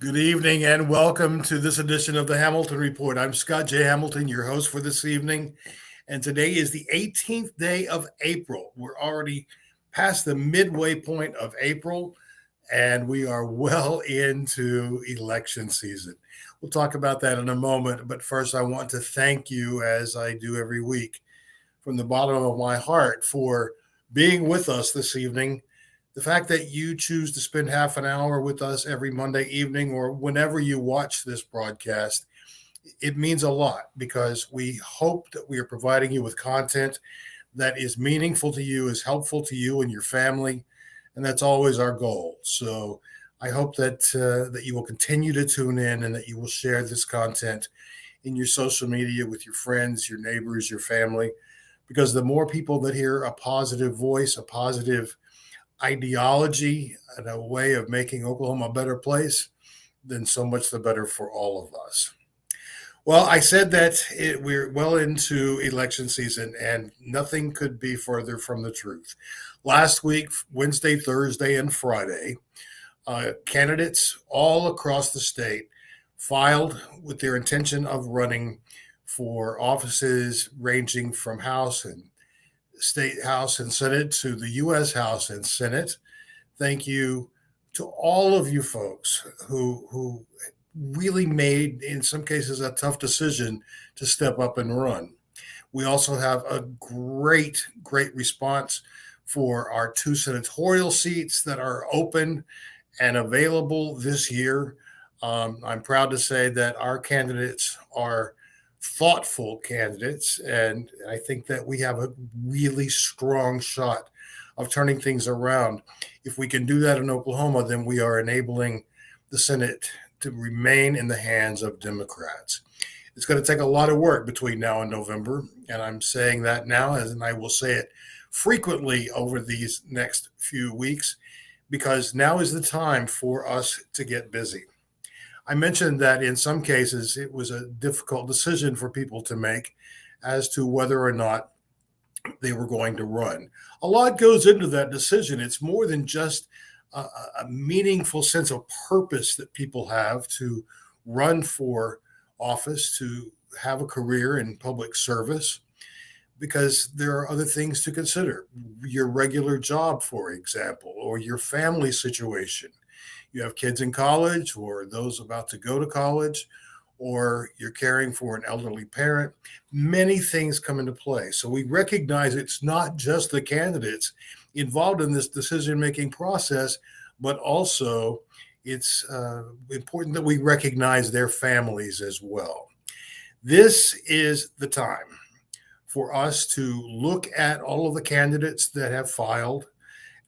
Good evening and welcome to this edition of the Hamilton Report. I'm Scott J. Hamilton, your host for this evening. And today is the 18th day of April. We're already past the midway point of April, and we are well into election season. We'll talk about that in a moment. But first, I want to thank you, as I do every week, from the bottom of my heart for being with us this evening. The fact that you choose to spend half an hour with us every Monday evening or whenever you watch this broadcast, it means a lot because we hope that we are providing you with content that is meaningful to you, is helpful to you and your family, and that's always our goal. So I hope that you will continue to tune in and that you will share this content in your social media with your friends, your neighbors, your family, because the more people that hear a positive voice, a positive ideology, and a way of making Oklahoma a better place, then so much the better for all of us. Well, I said that we're well into election season, and nothing could be further from the truth. Last week, Wednesday, Thursday, and Friday, candidates all across the state filed with their intention of running for offices ranging from House and State House and Senate to the U.S. House and Senate. Thank you to all of you folks who really made, in some cases, a tough decision to step up and run. We also have a great response for our two senatorial seats that are open and available this year. I'm proud to say that our candidates are thoughtful candidates, and I think that we have a really strong shot of turning things around. If we can do that in Oklahoma, then we are enabling the Senate to remain in the hands of Democrats. It's going to take a lot of work between now and November, and I'm saying that now, and I will say it frequently over these next few weeks, because now is the time for us to get busy. I mentioned that in some cases it was a difficult decision for people to make as to whether or not they were going to run. A lot goes into that decision. It's more than just a meaningful sense of purpose that people have to run for office, to have a career in public service, because there are other things to consider. Your regular job, for example, or your family situation. You have kids in college or those about to go to college, or you're caring for an elderly parent. Many things come into play. So we recognize it's not just the candidates involved in this decision making process, but also it's important that we recognize their families as well. This is the time for us to look at all of the candidates that have filed.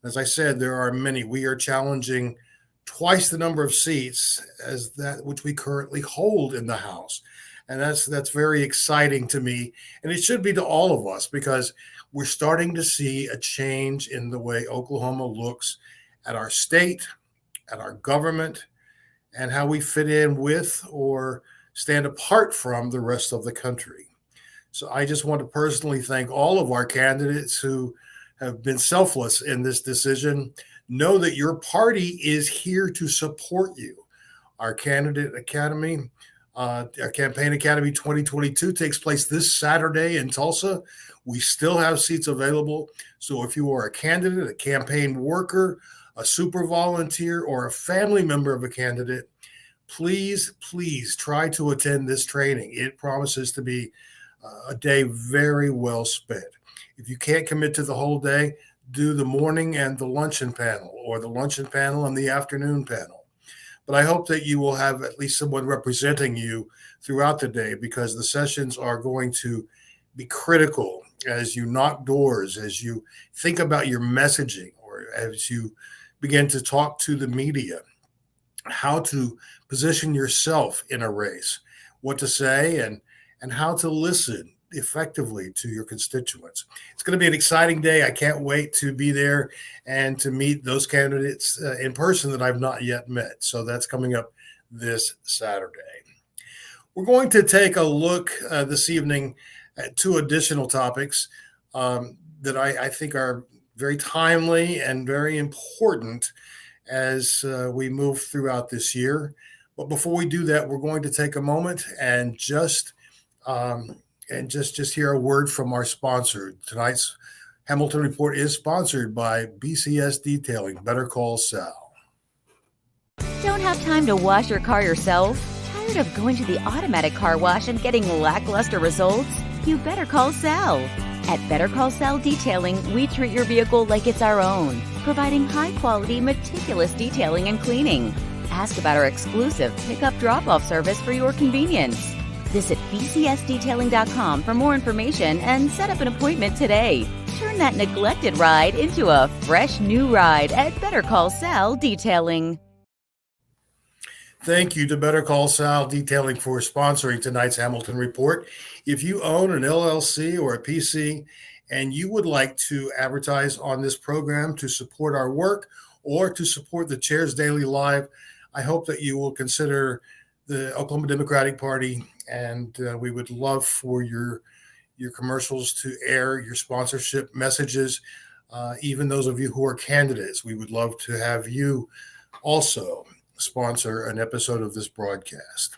As I said, there are many. We are challenging twice the number of seats as that which we currently hold in the House. And that's very exciting to me. And it should be to all of us because we're starting to see a change in the way Oklahoma looks at our state, at our government, and how we fit in with or stand apart from the rest of the country. So I just want to personally thank all of our candidates who have been selfless in this decision. Know that your party is here to support you. Our candidate academy, our campaign academy 2022 takes place this Saturday in Tulsa. We still have seats available. So if you are a candidate, a campaign worker, a super volunteer, or a family member of a candidate, please try to attend this training. It promises to be a day very well spent. If you can't commit to the whole day, do the morning and the luncheon panel, or the luncheon panel and the afternoon panel. But I hope that you will have at least someone representing you throughout the day, because the sessions are going to be critical as you knock doors, as you think about your messaging, or as you begin to talk to the media, how to position yourself in a race, what to say, and how to listen effectively to your constituents. It's going to be an exciting day. I can't wait to be there and to meet those candidates in person that I've not yet met. So that's coming up this Saturday. We're going to take a look this evening at two additional topics that I think are very timely and very important as we move throughout this year. But before we do that, we're going to take a moment and just hear a word from our sponsor. Tonight's Hamilton Report is sponsored by BCS Detailing. Better call Sal. Don't have time to wash your car yourself? Tired of going to the automatic car wash and getting lackluster results? You better call Sal. At Better Call Sal Detailing, we treat your vehicle like it's our own, providing high-quality, meticulous detailing and cleaning. Ask about our exclusive pickup drop-off service for your convenience. Visit bcsdetailing.com for more information and set up an appointment today. Turn that neglected ride into a fresh new ride at Better Call Sal Detailing. Thank you to Better Call Sal Detailing for sponsoring tonight's Hamilton Report. If you own an LLC or a PC and you would like to advertise on this program to support our work or to support the Chairs Daily Live, I hope that you will consider the Oklahoma Democratic Party, and we would love for your commercials to air, your sponsorship messages, even those of you who are candidates. We would love to have you also sponsor an episode of this broadcast.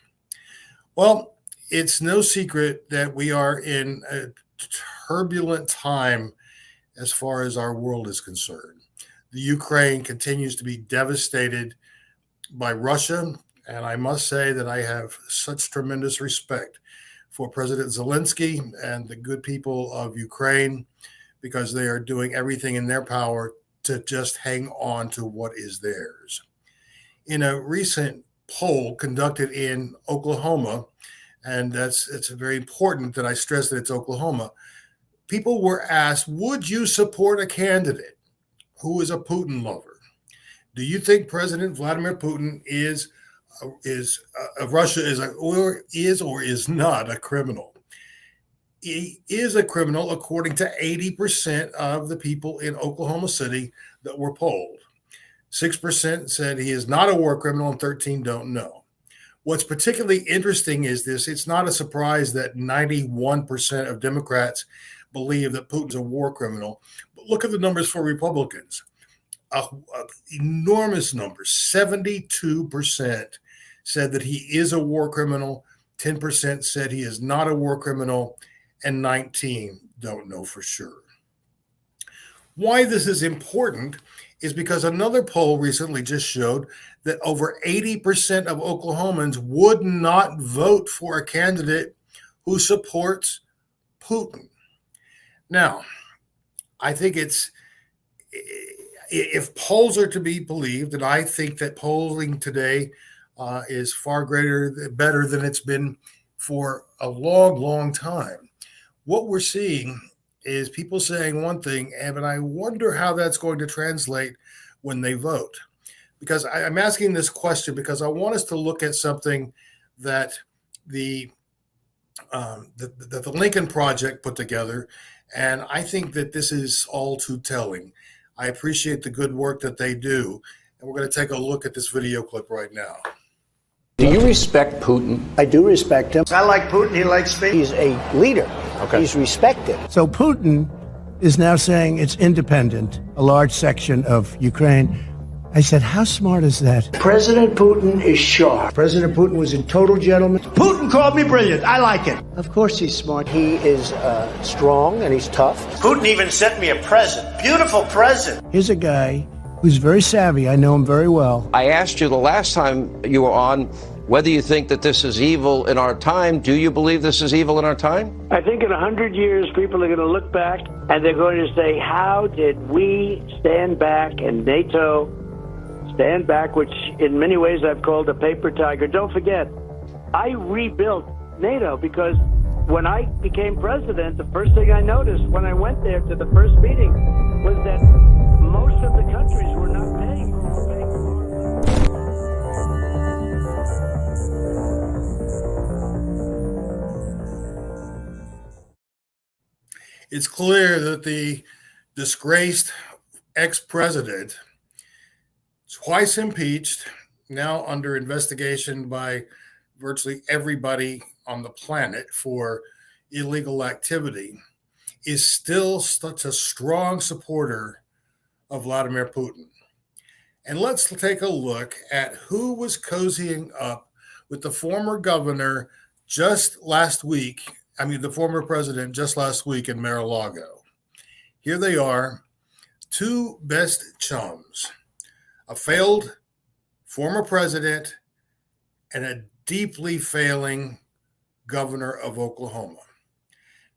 Well, it's no secret that we are in a turbulent time as far as our world is concerned. The Ukraine continues to be devastated by Russia, and I must say that I have such tremendous respect for President Zelensky and the good people of Ukraine, because they are doing everything in their power to just hang on to what is theirs. In a recent poll conducted in Oklahoma, and it's very important that I stress that it's Oklahoma, people were asked, would you support a candidate who is a Putin-Lover? Do you think President Vladimir Putin of Russia or is not a criminal? He is a criminal, according to 80% of the people in Oklahoma City that were polled. 6% said he is not a war criminal, and 13% don't know. What's particularly interesting is this: it's not a surprise that 91% of Democrats believe that Putin's a war criminal. But look at the numbers for Republicans. Enormous numbers. 72% said that he is a war criminal, 10% said he is not a war criminal, and 19% don't know for sure. Why this is important is because another poll recently just showed that over 80% of Oklahomans would not vote for a candidate who supports Putin. Now, I think if polls are to be believed, and I think that polling today is far better than it's been for a long, long time. What we're seeing is people saying one thing, but I wonder how that's going to translate when they vote. Because I'm asking this question because I want us to look at something that the Lincoln Project put together, and I think that this is all too telling. I appreciate the good work that they do, and we're going to take a look at this video clip right now. Do you respect Putin? I do respect him. I like Putin. He likes me. He's a leader. Okay. He's respected. So Putin is now saying it's independent, a large section of Ukraine. I said, how smart is that? President Putin is sharp. President Putin was a total gentleman. Putin called me brilliant. I like it. Of course he's smart. He is strong and he's tough. Putin even sent me a present. Beautiful present. Here's a guy who's very savvy. I know him very well. I asked you the last time you were on whether you think that this is evil in our time. Do you believe this is evil in our time? I think in 100 years, people are going to look back and they're going to say, how did we stand back and NATO stand back, which in many ways I've called a paper tiger. Don't forget, I rebuilt NATO because when I became president, the first thing I noticed when I went there to the first meeting was that most of the countries were not paying for It's clear that the disgraced ex-president, twice impeached, now under investigation by virtually everybody on the planet for illegal activity, is still such a strong supporter of Vladimir Putin. And let's take a look at who was cozying up with the former governor just last week. The former president just last week in Mar-a-Lago. Here they are, two best chums, a failed former president and a deeply failing governor of Oklahoma.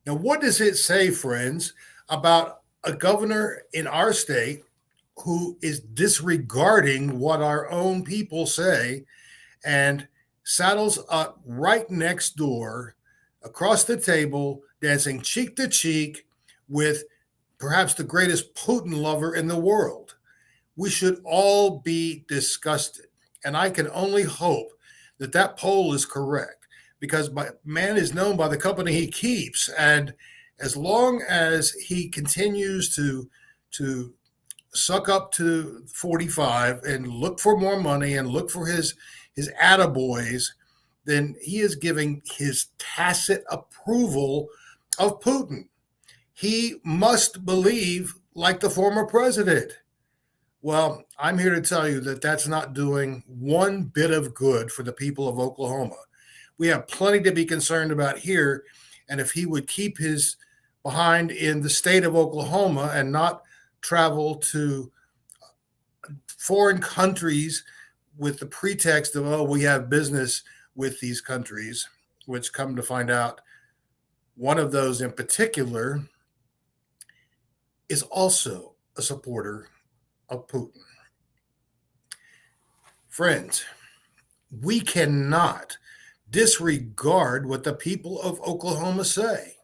Now, what does it say, friends, about a governor in our state who is disregarding what our own people say and saddles up right next door, across the table, dancing cheek to cheek with perhaps the greatest Putin-Lover in the world? We should all be disgusted. And I can only hope that that poll is correct, because man is known by the company he keeps. And as long as he continues to suck up to 45 and look for more money and look for his attaboys, then he is giving his tacit approval of Putin. He must believe like the former president. Well, I'm here to tell you that that's not doing one bit of good for the people of Oklahoma. We have plenty to be concerned about here. And if he would keep his behind in the state of Oklahoma and not travel to foreign countries with the pretext of, oh, we have business with these countries, which come to find out one of those in particular is also a supporter of Putin. Friends, we cannot disregard what the people of Oklahoma say.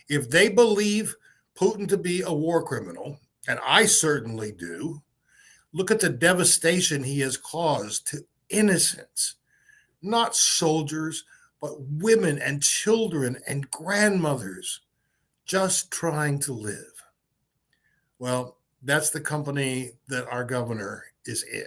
If they believe Putin to be a war criminal, and I certainly do, look at the devastation he has caused to innocents, not soldiers, but women and children and grandmothers just trying to live. Well, that's the company that our governor is in.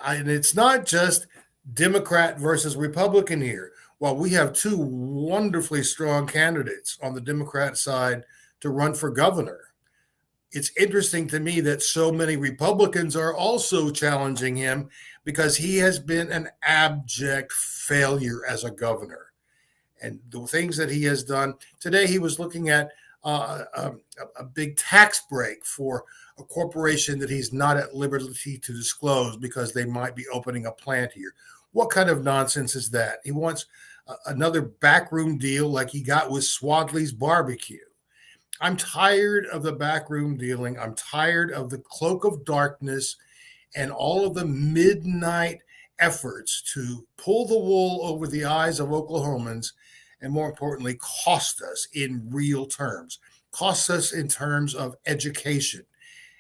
And it's not just Democrat versus Republican here. While we have two wonderfully strong candidates on the Democrat side to run for governor, it's interesting to me that so many Republicans are also challenging him because he has been an abject failure as a governor. And the things that he has done today, he was looking at a big tax break for a corporation that he's not at liberty to disclose because they might be opening a plant here. What kind of nonsense is that? He wants another backroom deal like he got with Swadley's Barbecue. I'm tired of the backroom dealing. I'm tired of the cloak of darkness and all of the midnight efforts to pull the wool over the eyes of Oklahomans, and more importantly, cost us in real terms, cost us in terms of education,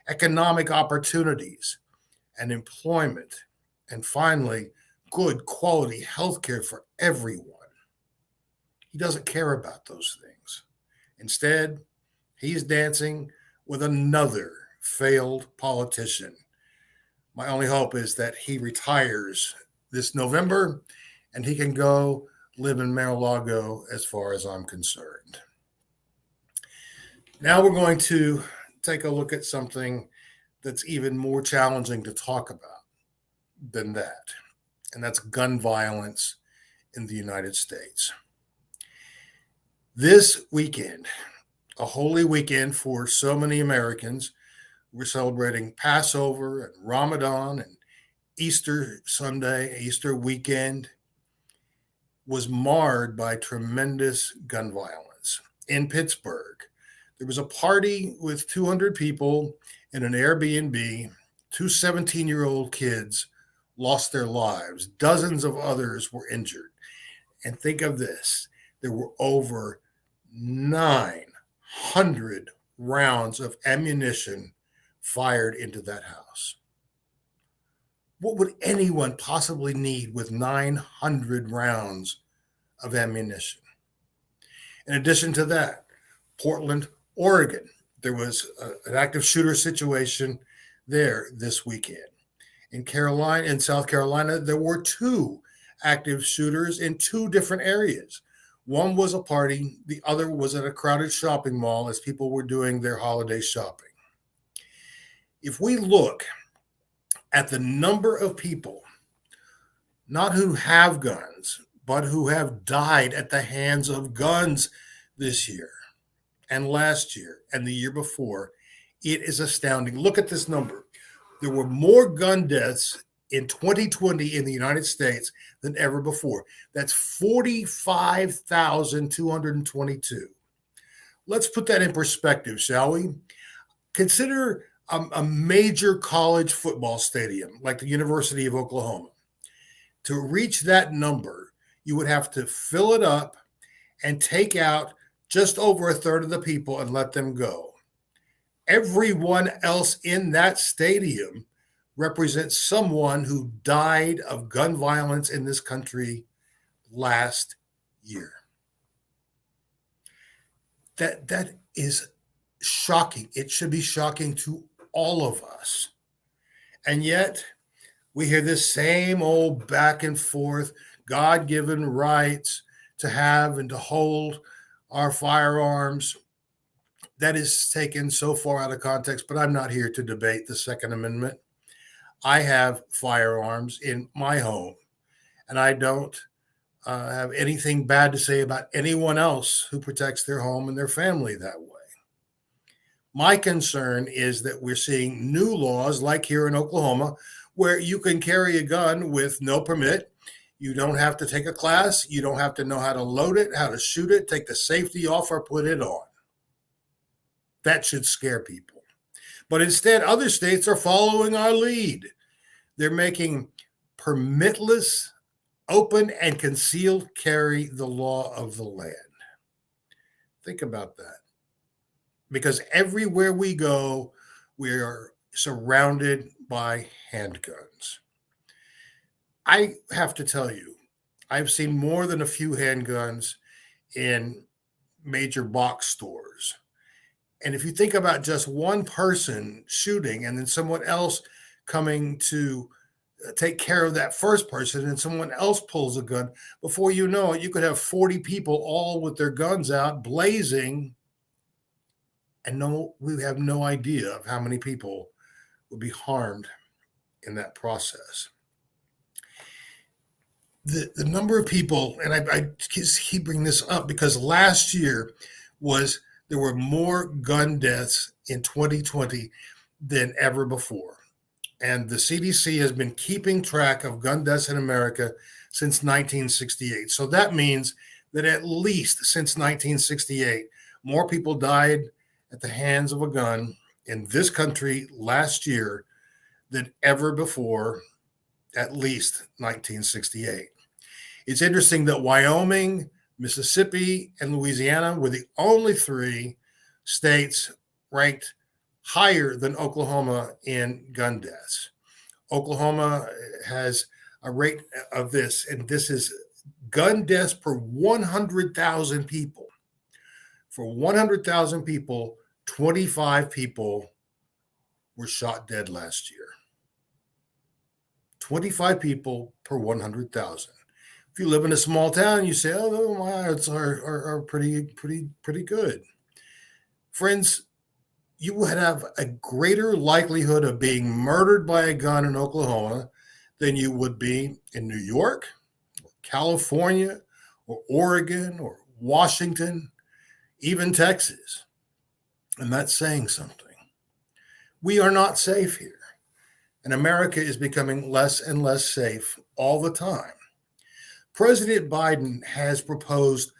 economic opportunities, and employment, and finally, good quality health care for everyone. He doesn't care about those things. Instead, he's dancing with another failed politician. My only hope is that he retires this November and he can go live in Mar-a-Lago as far as I'm concerned. Now we're going to take a look at something that's even more challenging to talk about than that, and that's gun violence in the United States. This weekend, a holy weekend for so many Americans, we're celebrating Passover and Ramadan and Easter Sunday, Easter weekend, was marred by tremendous gun violence. In Pittsburgh, there was a party with 200 people in an Airbnb. Two 17-year-old kids lost their lives. Dozens of others were injured. And think of this. There were over 900 rounds of ammunition fired into that house. What would anyone possibly need with 900 rounds of ammunition? In addition to that, Portland, Oregon, there was an active shooter situation there this weekend. In South Carolina, there were two active shooters in two different areas. One was a party, the other was at a crowded shopping mall as people were doing their holiday shopping. If we look at the number of people, not who have guns, but who have died at the hands of guns this year and last year and the year before, it is astounding. Look at this number. There were more gun deaths in 2020 in the United States than ever before. That's 45,222. Let's put that in perspective, shall we? Consider a major college football stadium like the University of Oklahoma. To reach that number, you would have to fill it up and take out just over a third of the people and let them go. Everyone else in that stadium represents someone who died of gun violence in this country last year. That is shocking. It should be shocking to all of us. And yet, we hear this same old back and forth, God-given rights to have and to hold our firearms. That is taken so far out of context, but I'm not here to debate the Second Amendment. I have firearms in my home, and I don't have anything bad to say about anyone else who protects their home and their family that way. My concern is that we're seeing new laws like here in Oklahoma where you can carry a gun with no permit. You don't have to take a class. You don't have to know how to load it, how to shoot it, take the safety off, or put it on. That should scare people. But instead, other states are following our lead. They're making permitless, open, and concealed carry the law of the land. Think about that. Because everywhere we go, we are surrounded by handguns. I have to tell you, I've seen more than a few handguns in major box stores. And if you think about just one person shooting and then someone else coming to take care of that first person and someone else pulls a gun, before you know it, you could have 40 people all with their guns out blazing. And we have no idea of how many people would be harmed in that process. The number of people, and I keep bringing this up because last year there were more gun deaths in 2020 than ever before. And the CDC has been keeping track of gun deaths in America since 1968. So that means that at least since 1968, more people died at the hands of a gun in this country last year than ever before, at least 1968. It's interesting that Wyoming, Mississippi, and Louisiana were the only three states ranked higher than Oklahoma in gun deaths. Oklahoma has a rate of this, and this is gun deaths per 100,000 people. For 100,000 people, 25 people were shot dead last year. 25 people per 100,000. If you live in a small town, you say, "Oh, my odds are pretty good." Friends, you would have a greater likelihood of being murdered by a gun in Oklahoma than you would be in New York, or California, or Oregon, or Washington, even Texas. And that's saying something. We are not safe here. And America is becoming less and less safe all the time. President Biden has proposed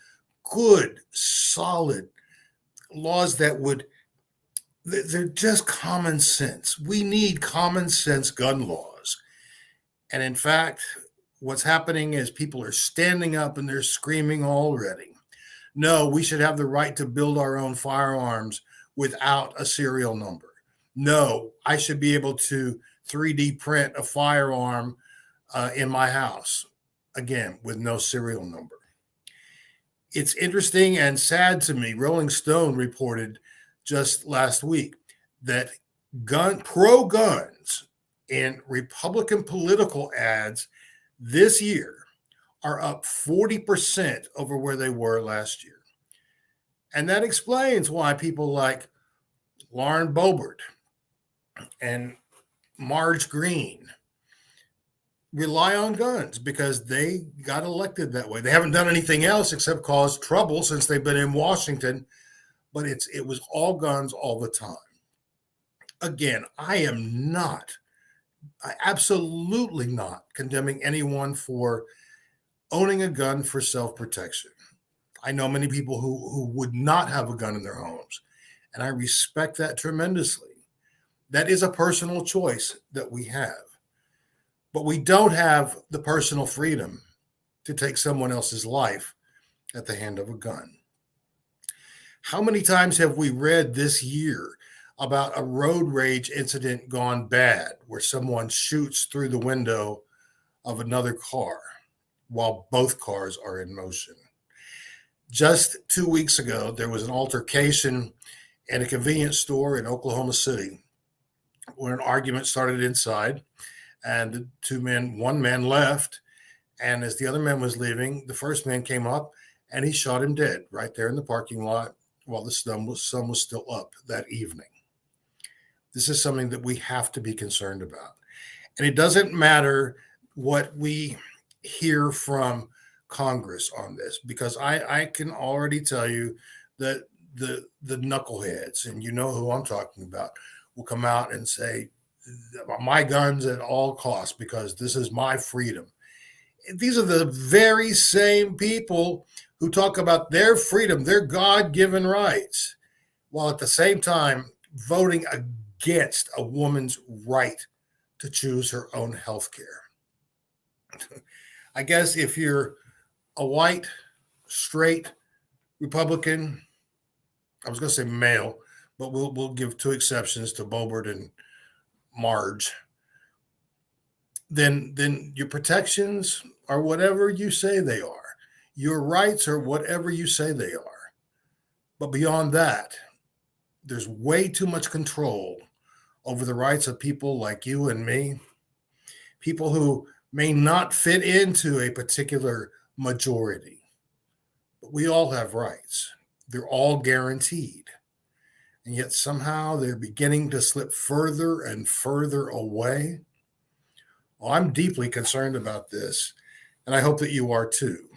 good, solid laws they're just common sense. We need common sense gun laws. And in fact, what's happening is people are standing up and they're screaming already. No, we should have the right to build our own firearms without a serial number. No, I should be able to 3D print a firearm in my house, again, with no serial number. It's interesting and sad to me. Rolling Stone reported just last week that pro-guns in Republican political ads this year are up 40% over where they were last year. And that explains why people like Lauren Boebert and Marge Green rely on guns because they got elected that way. They haven't done anything else except cause trouble since they've been in Washington, but it was all guns all the time. Again, I absolutely not condemning anyone for owning a gun for self-protection. I know many people who would not have a gun in their homes, and I respect that tremendously. That is a personal choice that we have. But we don't have the personal freedom to take someone else's life at the hand of a gun. How many times have we read this year about a road rage incident gone bad where someone shoots through the window of another car while both cars are in motion? Just 2 weeks ago, there was an altercation in a convenience store in Oklahoma City where an argument started inside, and one man left, and as the other man was leaving, the first man came up and he shot him dead right there in the parking lot while the sun was still up that evening. This is something that we have to be concerned about. And it doesn't matter what we hear from Congress on this, because I can already tell you that the knuckleheads, and you know who I'm talking about, will come out and say, my guns at all costs because this is my freedom. These are the very same people who talk about their freedom, their God-given rights, while at the same time voting against a woman's right to choose her own health care. I guess if you're a white, straight Republican, I was going to say male, but we'll give two exceptions to Boebert and Marge, then your protections are whatever you say they are. Your rights are whatever you say they are. But beyond that, there's way too much control over the rights of people like you and me, people who may not fit into a particular majority. But we all have rights. They're all guaranteed. And yet somehow they're beginning to slip further and further away. Well, I'm deeply concerned about this, and I hope that you are too.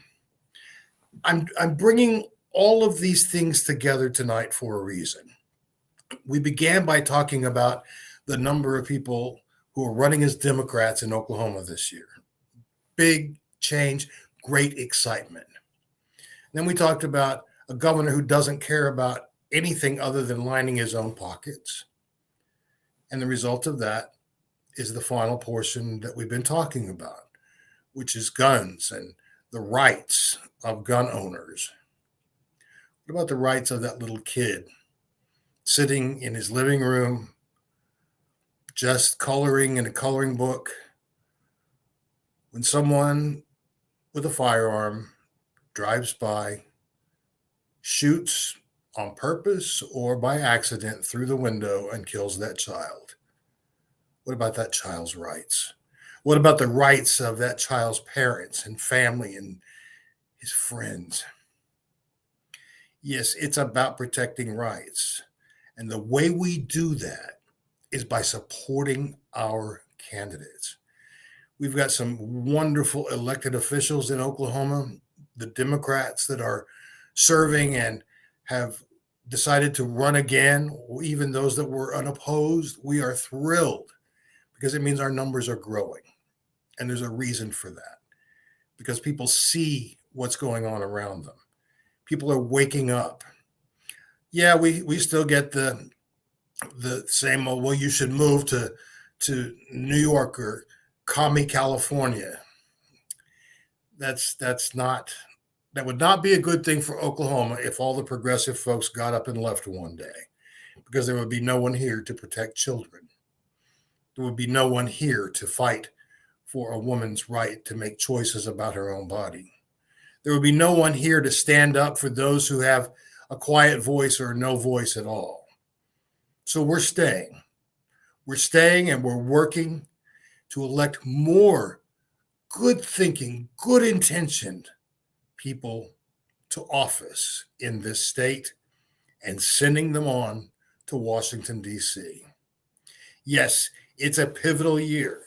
I'm bringing all of these things together tonight for a reason. We began by talking about the number of people who are running as Democrats in Oklahoma this year. Big change, great excitement. Then we talked about a governor who doesn't care about anything other than lining his own pockets. And the result of that is the final portion that we've been talking about, which is guns and the rights of gun owners. What about the rights of that little kid sitting in his living room, just coloring in a coloring book, when someone with a firearm drives by, shoots on purpose or by accident through the window and kills that child? What about that child's rights? What about the rights of that child's parents and family and his friends? Yes, it's about protecting rights. And the way we do that is by supporting our candidates. We've got some wonderful elected officials in Oklahoma, the Democrats that are serving and have decided to run again, even those that were unopposed. We are thrilled because it means our numbers are growing. And there's a reason for that, because people see what's going on around them. People are waking up. Yeah, we still get the same, well, you should move to New York or commie California. That would not be a good thing for Oklahoma if all the progressive folks got up and left one day, because there would be no one here to protect children. There would be no one here to fight for a woman's right to make choices about her own body. There would be no one here to stand up for those who have a quiet voice or no voice at all. So we're staying. We're staying and we're working to elect more good thinking, good intentioned people to office in this state and sending them on to Washington, D.C. Yes, It's a pivotal year.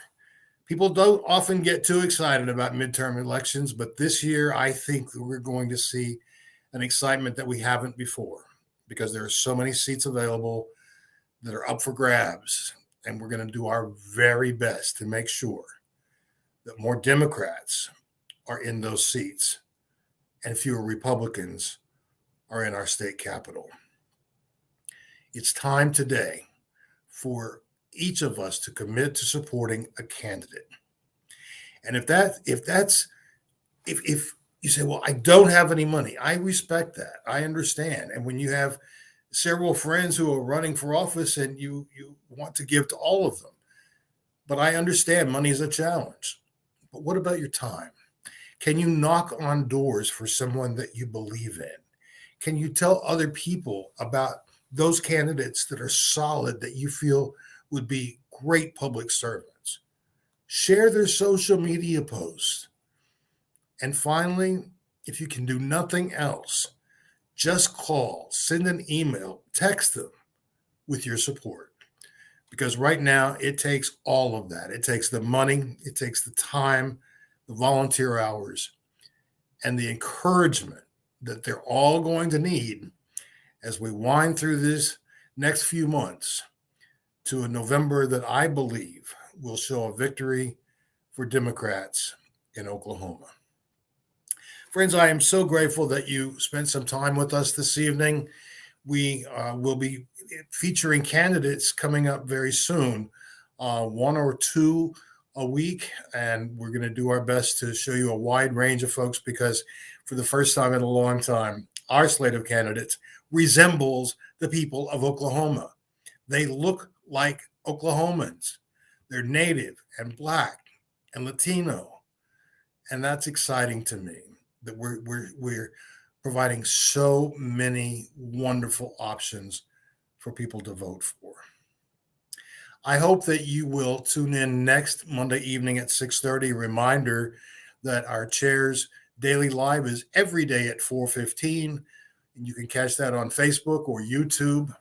People don't often get too excited about midterm elections, but this year I think we're going to see an excitement that we haven't before because there are so many seats available that are up for grabs. And we're going to do our very best to make sure that more Democrats are in those seats and fewer Republicans are in our state capitol. It's time today for each of us to commit to supporting a candidate. And if you say, well, I don't have any money, I respect that. I understand. And when you have several friends who are running for office and you want to give to all of them, but I understand money is a challenge. But what about your time? Can you knock on doors for someone that you believe in? Can you tell other people about those candidates that are solid that you feel would be great public servants? Share their social media posts. And finally, if you can do nothing else, just call, send an email, text them with your support. Because right now, it takes all of that. It takes the money, it takes the time, the volunteer hours, and the encouragement that they're all going to need as we wind through this next few months to a November that I believe will show a victory for Democrats in Oklahoma. Friends, I am so grateful that you spent some time with us this evening. We will be featuring candidates coming up very soon, one or two a week, and we're going to do our best to show you a wide range of folks because for the first time in a long time, our slate of candidates resembles the people of Oklahoma. They look like Oklahomans. They're Native and Black and Latino, and that's exciting to me that we're providing so many wonderful options for people to vote for. I hope that you will tune in next Monday evening at 6:30. Reminder that our Chairs Daily Live is every day at 4:15. And you can catch that on Facebook or YouTube.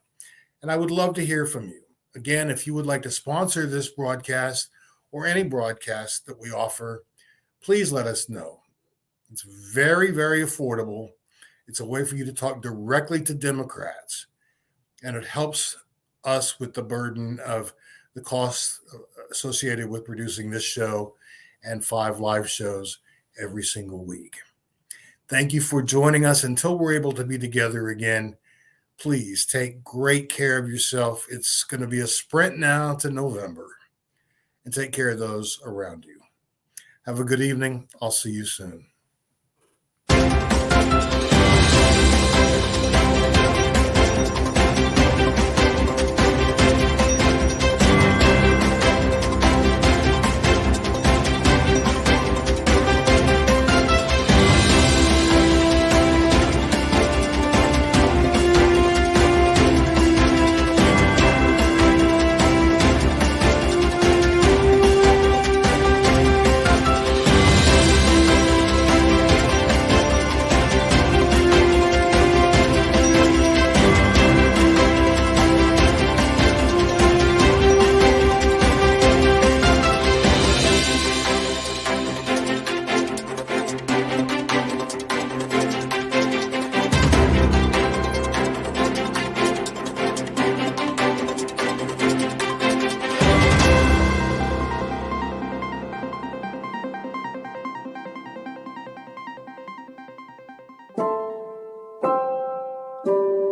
And I would love to hear from you. Again, if you would like to sponsor this broadcast or any broadcast that we offer, please let us know. It's very, very affordable. It's a way for you to talk directly to Democrats. And it helps us with the burden of the costs associated with producing this show and 5 live shows every single week. Thank you for joining us. Until we're able to be together again, please take great care of yourself. It's going to be a sprint now to November. And take care of those around you. Have a good evening. I'll see you soon.